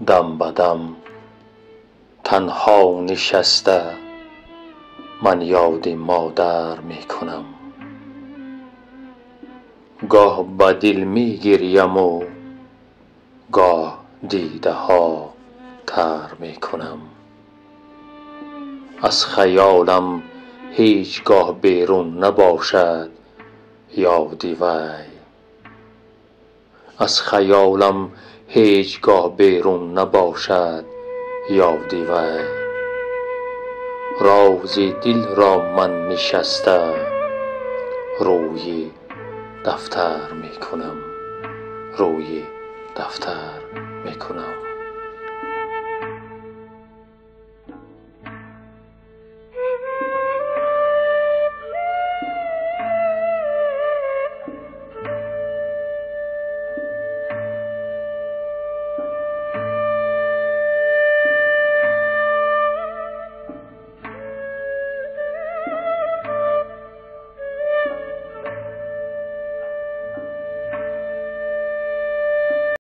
دم به دم تنها نشسته من یاد مادر می کنم. گاه به دل می گریم و گاه دیده ها تر می کنم. از خیالم هیچگاه بیرون نباشد یاد وی. از خیالم هیچگاه بیرون نباشد یاد وی. راز دل را من نشسته روی دفتر می کنم، روی دفتر می کنم.